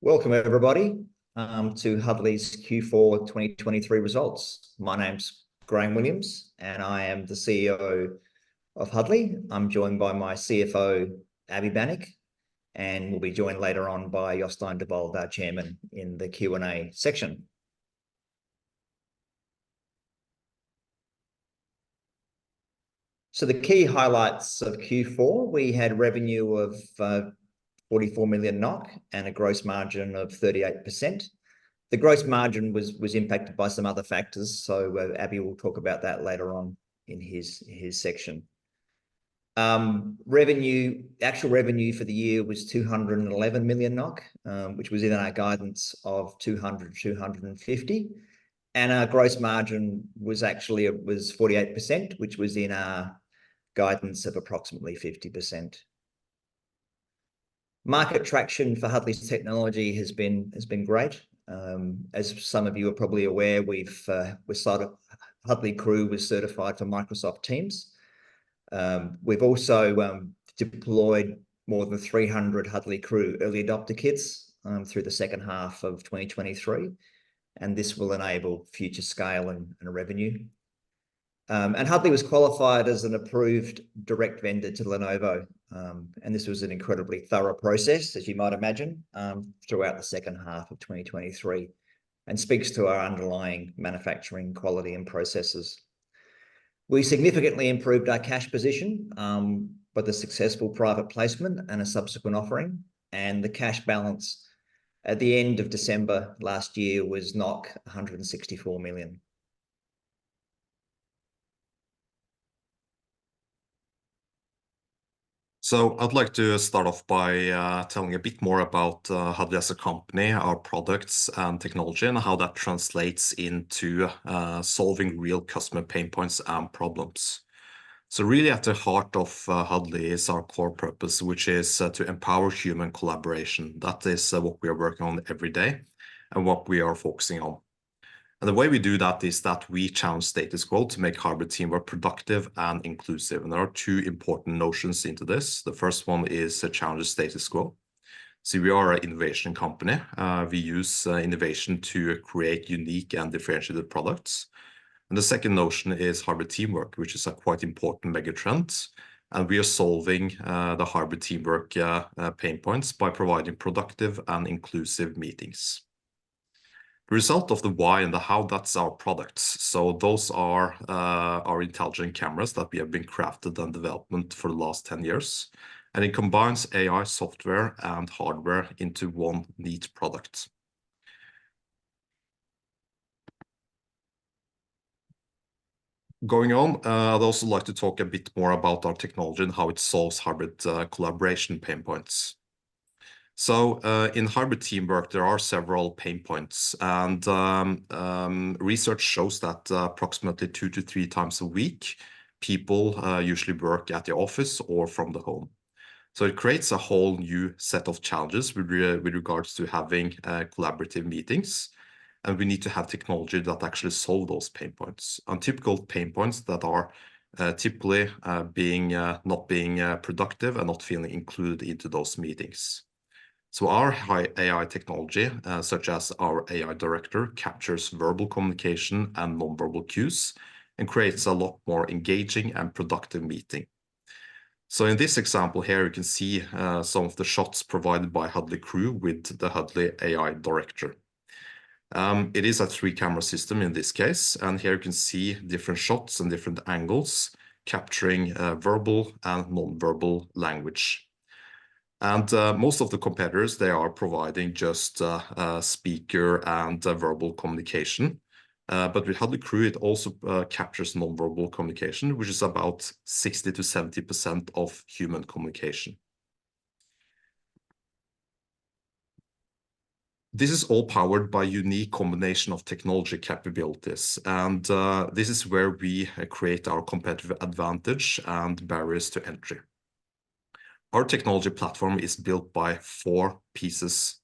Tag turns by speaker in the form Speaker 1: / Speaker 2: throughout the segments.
Speaker 1: Welcome everybody to Huddly's Q4 2023 results. My name's Graham Williams and I am the CEO of Huddly. I'm joined by my CFO, Abby Bannock, and we'll be joined later on by Jostein Devold, our chairman, in the Q&A section. So the key highlights of Q4, we had revenue of 44 million NOK and a gross margin of 38%. The gross margin was impacted by some other factors, so Abby will talk about that later on in his section. Actual revenue for the year was 211 million NOK, which was in our guidance of 200-250, and our gross margin was 48%, which was in our guidance of approximately 50%. Market traction for Huddly's technology has been great. As some of you are probably aware, Huddly Crew was certified for Microsoft Teams. We've also deployed more than 300 Huddly Crew early adopter kits through the second half of 2023, and this will enable future scale and revenue. And Huddly was qualified as an approved direct vendor to Lenovo, and this was an incredibly thorough process, as you might imagine, throughout the second half of 2023, and speaks to our underlying manufacturing quality and processes. We significantly improved our cash position with a successful private placement and a subsequent offering, and the cash balance at the end of December last year was 164 million.
Speaker 2: So I'd like to start off by telling a bit more about Huddly as a company, our products and technology, and how that translates into solving real customer pain points and problems. So really at the heart of Huddly is our core purpose, which is to empower human collaboration. That is what we are working on every day and what we are focusing on. And the way we do that is that we challenge status quo to make hybrid teamwork productive and inclusive. And there are two important notions into this. The first one is challenge status quo. So we are an innovation company. We use innovation to create unique and differentiated products. And the second notion is hybrid teamwork, which is a quite important megatrend. And we are solving the hybrid teamwork pain points by providing productive and inclusive meetings. The result of the why and the how, that's our products. So those are our intelligent cameras that we have been crafted and developed for the last 10 years. And it combines AI software and hardware into one neat product. Going on, I'd also like to talk a bit more about our technology and how it solves hybrid collaboration pain points. So in hybrid teamwork, there are several pain points, and research shows that approximately 2 to 3 times a week, people usually work at the office or from the home. So it creates a whole new set of challenges with regards to having collaborative meetings, and we need to have technology that actually solve those pain points. And typical pain points that are typically not being productive and not feeling included into those meetings. So our high AI technology, such as our AI director, captures verbal communication and nonverbal cues and creates a lot more engaging and productive meeting. So in this example here, you can see some of the shots provided by Huddly Crew with the Huddly AI director. It is a 3-camera system in this case, and here you can see different shots and different angles capturing verbal and nonverbal language. And most of the competitors, they are providing just speaker and verbal communication. But with Huddly Crew, it also captures nonverbal communication, which is about 60 to 70% of human communication. This is all powered by a unique combination of technology capabilities. And this is where we create our competitive advantage and barriers to entry. Our technology platform is built by 4 pieces,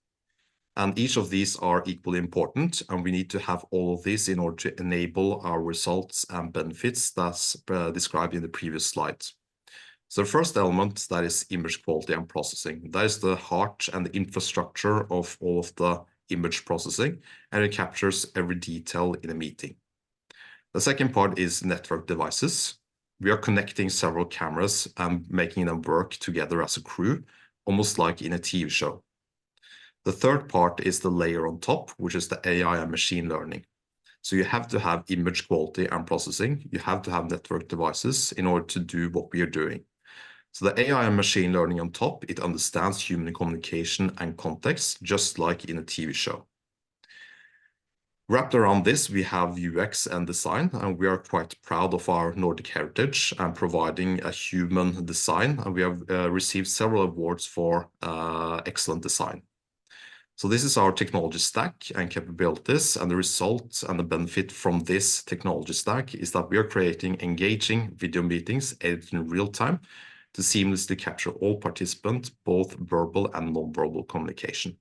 Speaker 2: and each of these are equally important, and we need to have all of these in order to enable our results and benefits that's described in the previous slide. So the first element, that is image quality and processing. That is the heart and the infrastructure of all of the image processing, and it captures every detail in a meeting. The second part is network devices. We are connecting several cameras and making them work together as a crew, almost like in a TV show. The third part is the layer on top, which is the AI and machine learning. So you have to have image quality and processing. You have to have network devices in order to do what we are doing. So the AI and machine learning on top, it understands human communication and context, just like in a TV show. Wrapped around this, we have UX and design, and we are quite proud of our Nordic heritage and providing a human design. And we have received several awards for excellent design. So this is our technology stack and capabilities, and the result and the benefit from this technology stack is that we are creating engaging video meetings edited in real time to seamlessly capture all participants, both verbal and non-verbal communication.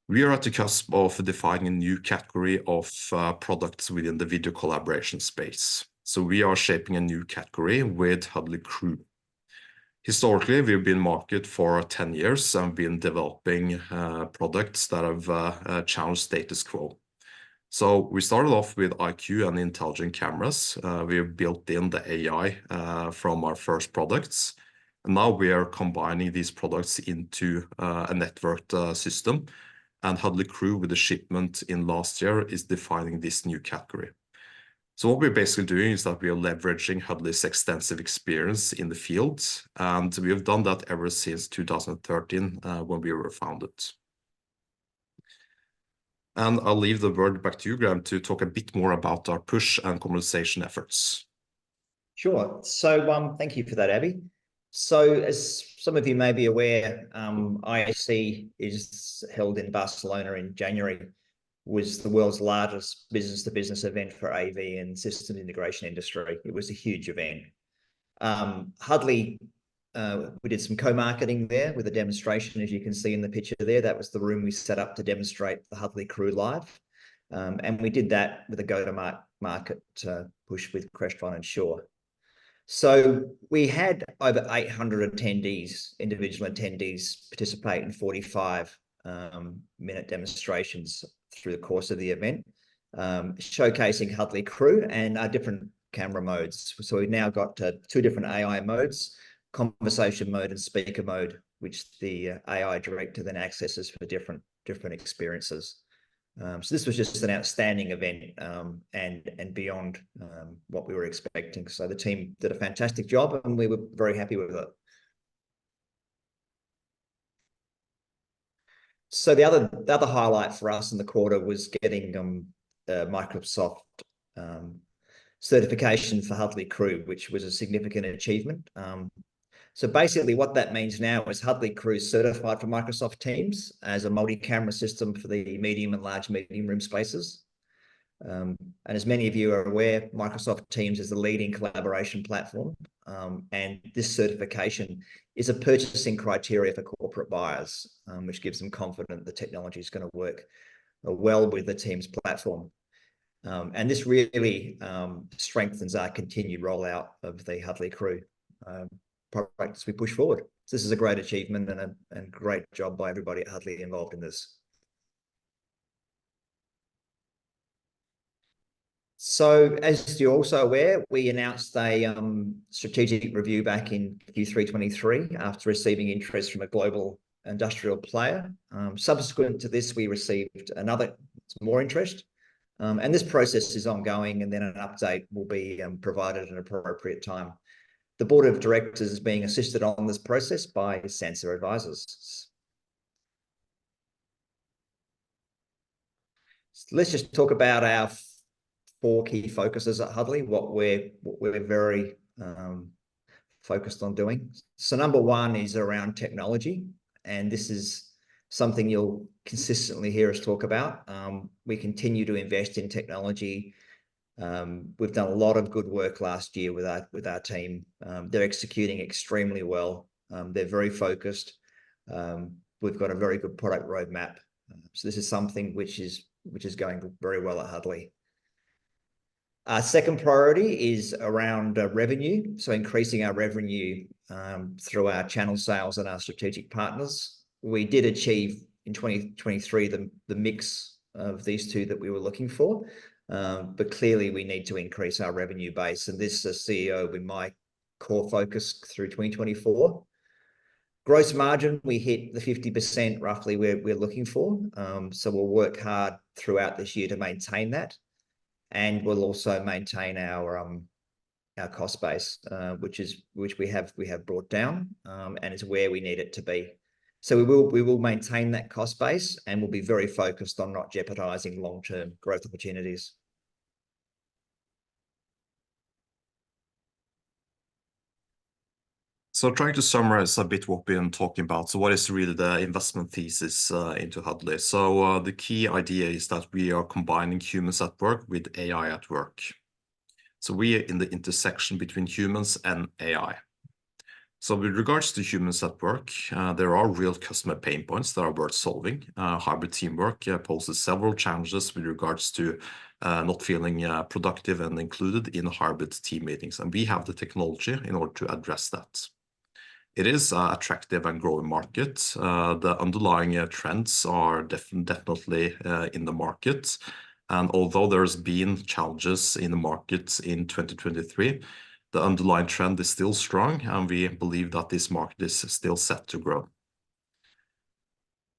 Speaker 2: We are at the cusp of defining a new category of products within the video collaboration space. So we are shaping a new category with Huddly Crew. Historically, we've been in market for 10 years and been developing products that have challenged status quo. So we started off with IQ and intelligent cameras. We have built in the AI from our first products. And now we are combining these products into a networked system. And Huddly Crew, with the shipment in last year, is defining this new category. So what we're basically doing is that we are leveraging Huddly's extensive experience in the field, and we have done that ever since 2013 when we were founded. And I'll leave the word back to you, Graham, to talk a bit more about our push and commercialization efforts.
Speaker 1: Sure. So thank you for that, Abby. So as some of you may be aware, IAC is held in Barcelona in January, was the world's largest business-to-business event for AV and systems integration industry. It was a huge event. Huddly, we did some co-marketing there with a demonstration, as you can see in the picture there. That was the room we set up to demonstrate the Huddly Crew live. And we did that with a go-to-market push with Crestron and Shaw. So we had over 800 attendees, individual attendees, participate in 45-minute demonstrations through the course of the event, showcasing Huddly Crew and our different camera modes. So we've now got two different AI modes, conversation mode and speaker mode, which the AI director then accesses for different experiences. So this was just an outstanding event and beyond what we were expecting. So the team did a fantastic job and we were very happy with it. So the other highlight for us in the quarter was getting Microsoft certification for Huddly Crew, which was a significant achievement. So basically what that means now is Huddly Crew is certified for Microsoft Teams as a multi-camera system for the medium and large meeting room spaces. And as many of you are aware, Microsoft Teams is the leading collaboration platform. And this certification is a purchasing criteria for corporate buyers, which gives them confidence the technology is going to work well with the Teams platform. And this really strengthens our continued rollout of the Huddly Crew product as we push forward. So this is a great achievement and a great job by everybody at Huddly involved in this. So as you're also aware, we announced a strategic review back in Q3 23 after receiving interest from a global industrial player. Subsequent to this, we received more interest. And this process is ongoing, and then an update will be provided at an appropriate time. The board of directors is being assisted on this process by Sansa Advisors. So let's just talk about our 4 key focuses at Huddly, what we're very focused on doing. So number 1 is around technology, and this is something you'll consistently hear us talk about. We continue to invest in technology. We've done a lot of good work last year with our team. They're executing extremely well. They're very focused. We've got a very good product roadmap. So this is something which is going very well at Huddly. Our second priority is around revenue, so increasing our revenue through our channel sales and our strategic partners. We did achieve in 2023 the mix of these two that we were looking for, but clearly we need to increase our revenue base, and this as CEO will be my core focus through 2024. Gross margin, we hit the 50% roughly we're looking for, so we'll work hard throughout this year to maintain that. And we'll also maintain our cost base, which we have brought down, and is where we need it to be. So we will maintain that cost base, and we'll be very focused on not jeopardizing long-term growth opportunities.
Speaker 2: So trying to summarize a bit what we've been talking about. So what is really the investment thesis into Huddly? So the key idea is that we are combining humans at work with AI at work. So we are in the intersection between humans and AI. So with regards to humans at work, there are real customer pain points that are worth solving. Hybrid teamwork poses several challenges with regards to not feeling productive and included in hybrid team meetings. And we have the technology in order to address that. It is an attractive and growing market. The underlying trends are definitely in the market. And although there's been challenges in the market in 2023, the underlying trend is still strong, and we believe that this market is still set to grow.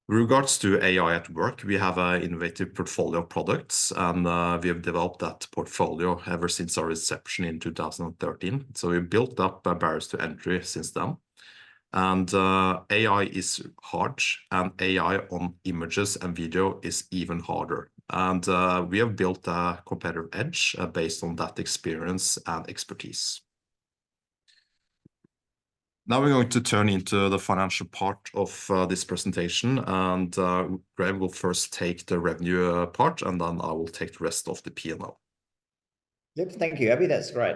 Speaker 2: With regards to AI at work, we have an innovative portfolio of products, and we have developed that portfolio ever since our inception in 2013. So we built up barriers to entry since then. And AI is hard, and AI on images and video is even harder. And we have built a competitive edge based on that experience and expertise. Now we're going to turn into the financial part of this presentation, and Graham will first take the revenue part, and then I will take the rest of the P&L.
Speaker 1: Yep, thank you, Abby. That's great.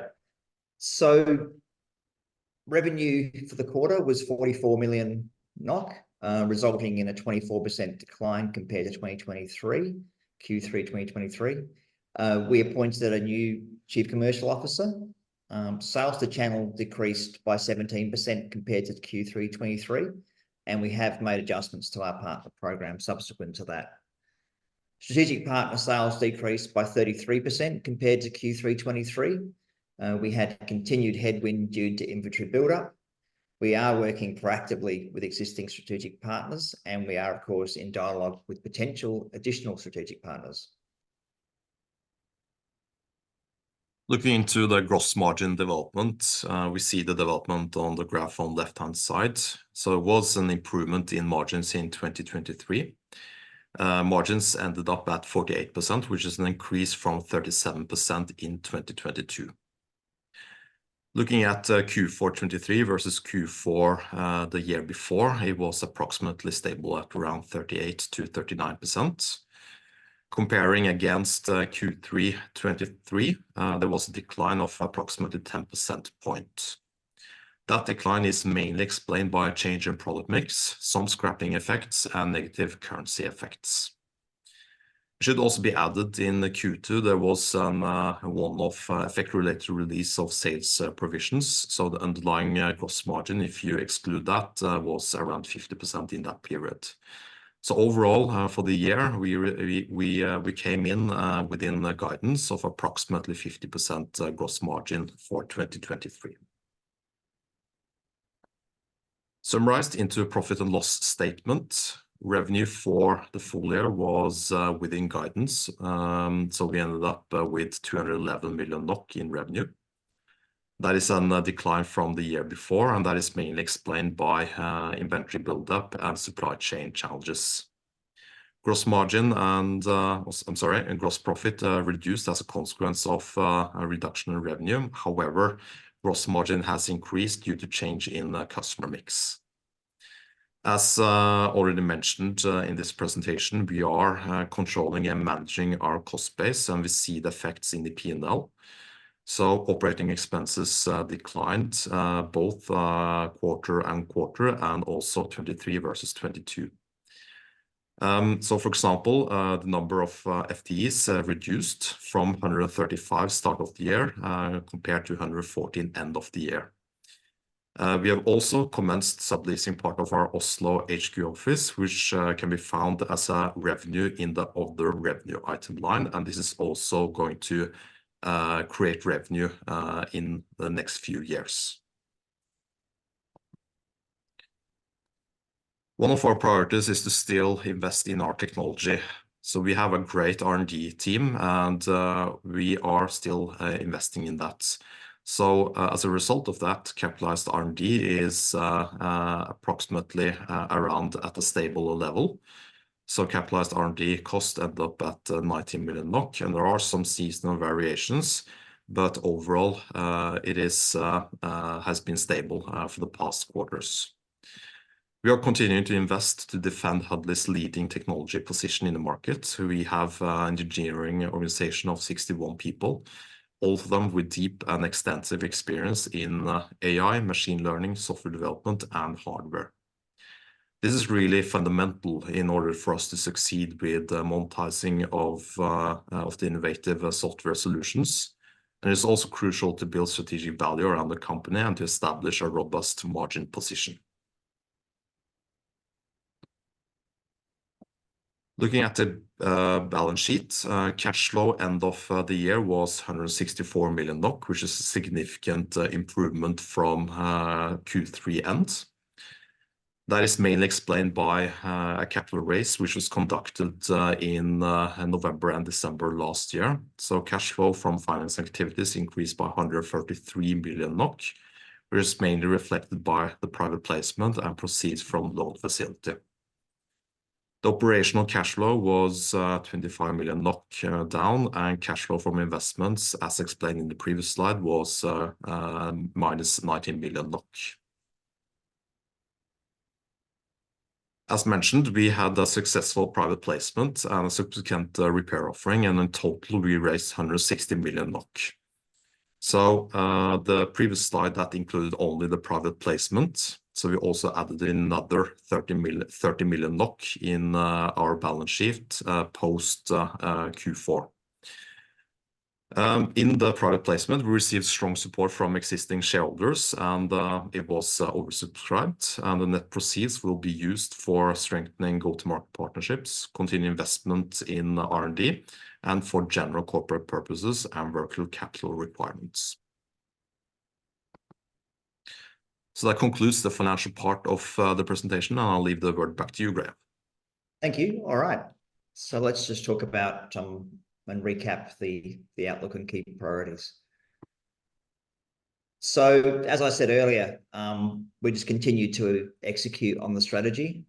Speaker 1: So revenue for the quarter was 44 million NOK, resulting in a 24% decline compared to 2023, Q3 2023. We appointed a new Chief Commercial Officer. Sales to channel decreased by 17% compared to Q3 23, and we have made adjustments to our partner program subsequent to that. Strategic partner sales decreased by 33% compared to Q3 23. We had continued headwind due to inventory buildup. We are working proactively with existing strategic partners, and we are, of course, in dialogue with potential additional strategic partners.
Speaker 2: Looking into the gross margin development, we see the development on the graph on the left-hand side. So it was an improvement in margins in 2023. Margins ended up at 48%, which is an increase from 37% in 2022. Looking at Q4 23 versus Q4 the year before, it was approximately stable at around 38 to 39%. Comparing against Q3 23, there was a decline of approximately 10% point. That decline is mainly explained by a change in product mix, some scrapping effects, and negative currency effects. It should also be added in the Q2, there was a one-off effect related to release of sales provisions. So the underlying gross margin, if you exclude that, was around 50% in that period. So overall, for the year, we came in within the guidance of approximately 50% gross margin for 2023. Summarized into a profit and loss statement, revenue for the full year was within guidance. So we ended up with 211 million NOK in revenue. That is a decline from the year before, and that is mainly explained by inventory buildup and supply chain challenges. Gross margin and gross profit reduced as a consequence of a reduction in revenue. However, gross margin has increased due to change in customer mix. As already mentioned in this presentation, we are controlling and managing our cost base, and we see the effects in the P&L. So operating expenses declined both quarter and quarter, and also 23 versus 22. So for example, the number of FTEs reduced from 135 start of the year compared to 114 end of the year. We have also commenced subleasing part of our Oslo HQ office, which can be found as a revenue in the other revenue item line, and this is also going to create revenue in the next few years. One of our priorities is to still invest in our technology. So we have a great R&D team, and we are still investing in that. So as a result of that, capitalized R&D is approximately around at a stable level. So capitalized R&D cost ended up at 19 million NOK, and there are some seasonal variations, but overall it has been stable for the past quarters. We are continuing to invest to defend Huddly's leading technology position in the market. We have an engineering organization of 61 people, all of them with deep and extensive experience in AI, machine learning, software development, and hardware. This is really fundamental in order for us to succeed with monetizing of the innovative software solutions. And it's also crucial to build strategic value around the company and to establish a robust margin position. Looking at the balance sheet, cash flow end of the year was 164 million NOK, which is a significant improvement from Q3 end. That is mainly explained by a capital raise, which was conducted in November and December last year. So cash flow from finance activities increased by 133 million NOK, which is mainly reflected by the private placement and proceeds from loan facility. The operational cash flow was 25 million NOK down, and cash flow from investments, as explained in the previous slide, was minus 19 million NOK. As mentioned, we had a successful private placement and a subsequent repair offering, and in total we raised 160 million NOK. So the previous slide that included only the private placement. So we also added in another 30 million NOK in our balance sheet post Q4. In the private placement, we received strong support from existing shareholders, and it was oversubscribed, and the net proceeds will be used for strengthening go-to-market partnerships, continued investment in R&D, and for general corporate purposes and working capital requirements. So that concludes the financial part of the presentation, and I'll leave the word back to you, Graham.
Speaker 1: Thank you. All right. So let's just talk about and recap the outlook and key priorities. So as I said earlier, we just continue to execute on the strategy,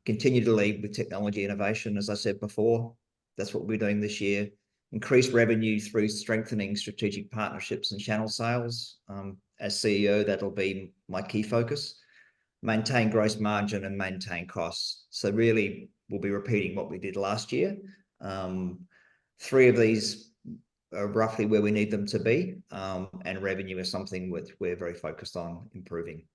Speaker 1: continue to lead with technology innovation. As I said before, that's what we're doing this year. Increase revenue through strengthening strategic partnerships and channel sales. As CEO, that'll be my key focus. Maintain gross margin and maintain costs. So really, we'll be repeating what we did last year. 3 of these are roughly where we need them to be, and revenue is something which we're very focused on improving.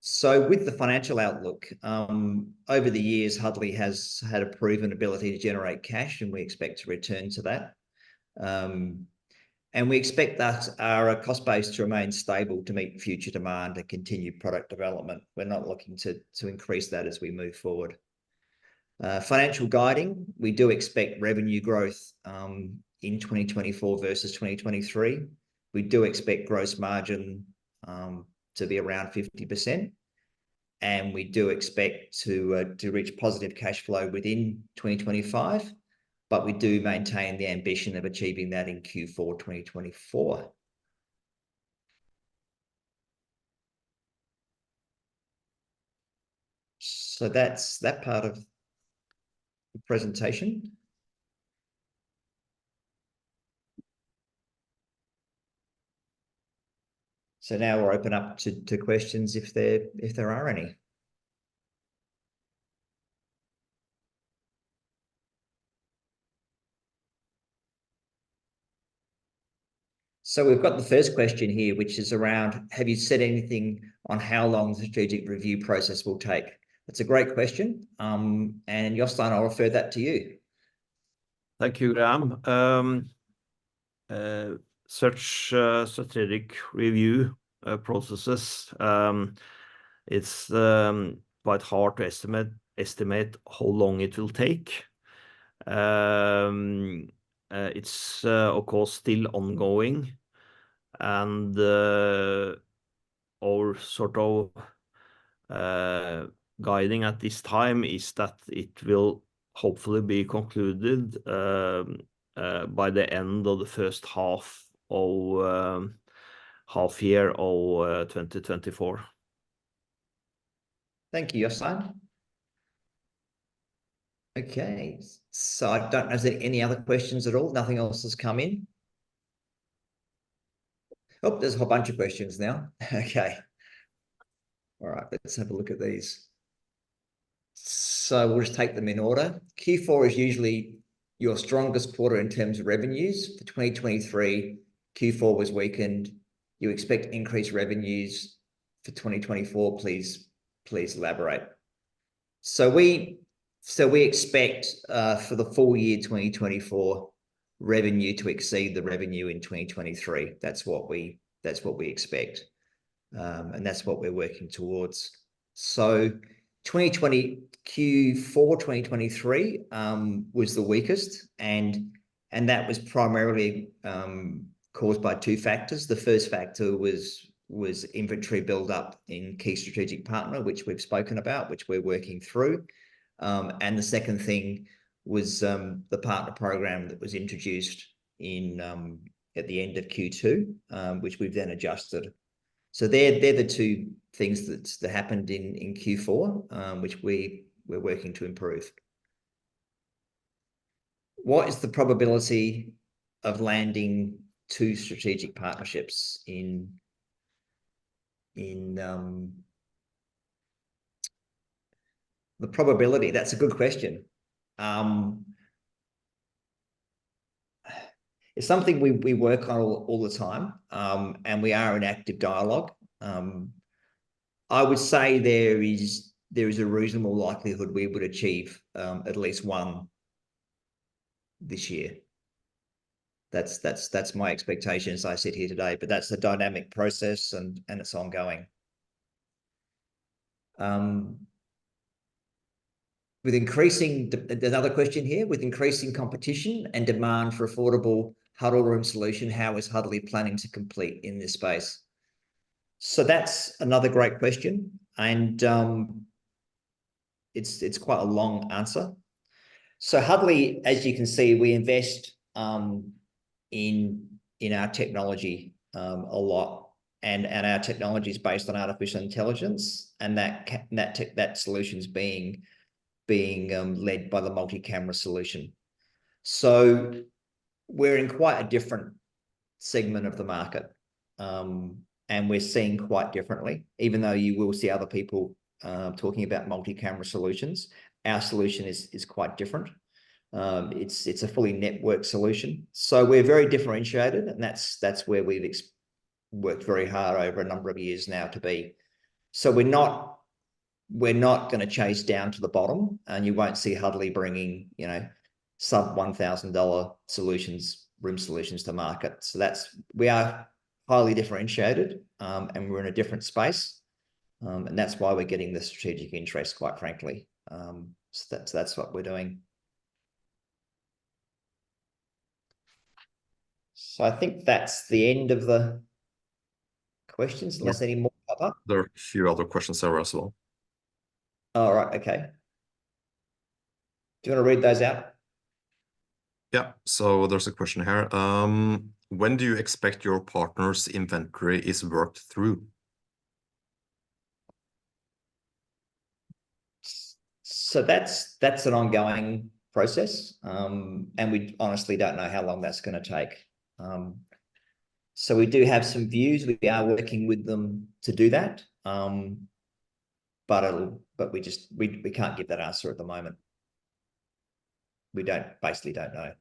Speaker 1: So with the financial outlook, over the years, Huddly has had a proven ability to generate cash, and we expect to return to that. And we expect that our cost base to remain stable to meet future demand and continued product development. We're not looking to increase that as we move forward. Financial guiding, we do expect revenue growth in 2024 versus 2023. We do expect gross margin to be around 50%, and we do expect to reach positive cash flow within 2025, but we do maintain the ambition of achieving that in Q4 2024. So that's that part of the presentation. So now we'll open up to questions if there are any. So we've got the first question here, which is around, have you said anything on how long the strategic review process will take? That's a great question. And Jostein, I'll refer that to you.
Speaker 3: Thank you, Graham. Such strategic review processes, it's quite hard to estimate how long it will take. It's of course still ongoing, and our sort of guiding at this time is that it will hopefully be concluded by the end of the first half year of 2024.
Speaker 1: Thank you, Jostein. Okay, so I don't know, is there any other questions at all? Nothing else has come in? Oh, there's a whole bunch of questions now. Okay. All right, let's have a look at these. So we'll just take them in order. Q4 is usually your strongest quarter in terms of revenues. For 2023, Q4 was weakened. You expect increased revenues for 2024. Please elaborate. So we expect for the full year 2024 revenue to exceed the revenue in 2023. That's what we expect, and that's what we're working towards. So 2020 Q4 2023 was the weakest, and that was primarily caused by two factors. The first factor was inventory buildup in key strategic partner, which we've spoken about, which we're working through. And the second thing was the partner program that was introduced in at the end of Q2, which we've then adjusted. So they're the two things that happened in Q4, which we're working to improve. What is the probability of landing 2 strategic partnerships in the probability? That's a good question. It's something we work on all the time, and we are in active dialogue. I would say there is a reasonable likelihood we would achieve at least one this year. That's my expectation as I sit here today, but that's a dynamic process and it's ongoing. With increasing, there's another question here, with increasing competition and demand for affordable huddle room solution, how is Huddly planning to compete in this space? So that's another great question, and it's quite a long answer. So Huddly, as you can see, we invest in our technology a lot, and our technology is based on artificial intelligence, and that solution's being led by the multi-camera solution. So we're in quite a different segment of the market, and we're seeing quite differently. Even though you will see other people talking about multi-camera solutions, our solution is quite different. It's a fully networked solution, so we're very differentiated, and that's where we've worked very hard over a number of years now to be. So we're not going to chase down to the bottom, and you won't see Huddly bringing, you know, sub $1,000 solutions, room solutions to market. So we are highly differentiated, and we're in a different space, and that's why we're getting the strategic interest, quite frankly. So that's what we're doing. So I think that's the end of the questions, unless any more pop up.
Speaker 2: There are a few other questions there as well.
Speaker 1: All right, okay. Do you want to read those out?
Speaker 2: Yeah, so there's a question here. When do you expect your partner's inventory is worked through?
Speaker 1: So that's an ongoing process, and we honestly don't know how long that's going to take. So we do have some views. We are working with them to do that, but we can't give that answer at the moment. We basically don't know.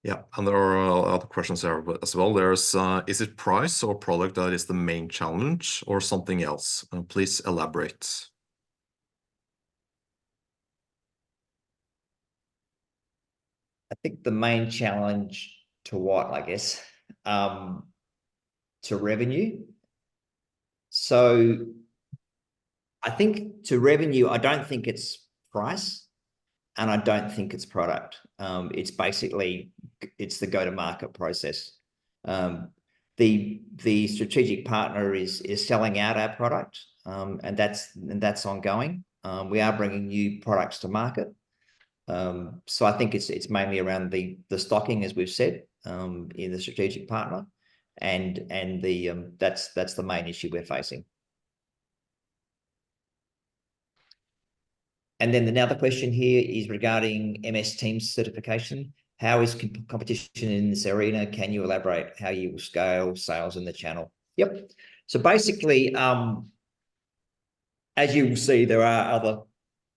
Speaker 2: Yeah, and there are other questions there as well. There's, is it price or product that is the main challenge or something else? Please elaborate.
Speaker 1: I think the main challenge to what, I guess, to revenue. So I think to revenue, I don't think it's price, and I don't think it's product. It's basically, it's the go-to-market process. The strategic partner is selling out our product, and that's ongoing. We are bringing new products to market. So I think it's mainly around the stocking, as we've said, in the strategic partner, and that's the main issue we're facing. And then another question here is regarding MS Teams certification. How is competition in this arena? Can you elaborate how you will scale sales in the channel? Yep. So basically, as you will see, there are other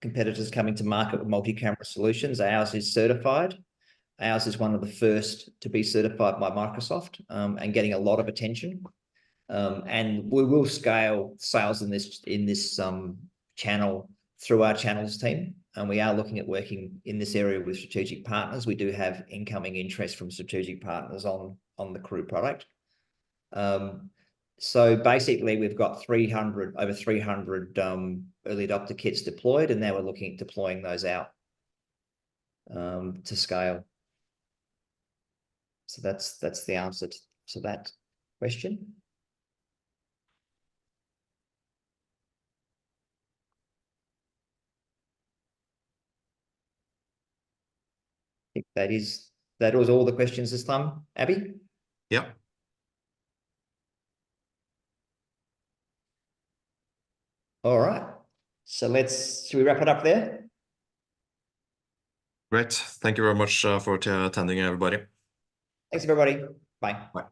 Speaker 1: competitors coming to market with multi-camera solutions. Ours is certified. Ours is one of the first to be certified by Microsoft, and getting a lot of attention. And we will scale sales in this channel through our channels team, and we are looking at working in this area with strategic partners. We do have incoming interest from strategic partners on the Crew product. So basically, we've got over 300 early adopter kits deployed, and now we're looking at deploying those out to scale. So that's the answer to that question. I think that was all the questions this time, Abby?
Speaker 2: Yeah.
Speaker 1: All right. So should we wrap it up there?
Speaker 2: Great. Thank you very much for attending, everybody.
Speaker 1: Thanks, everybody. Bye.
Speaker 2: Bye.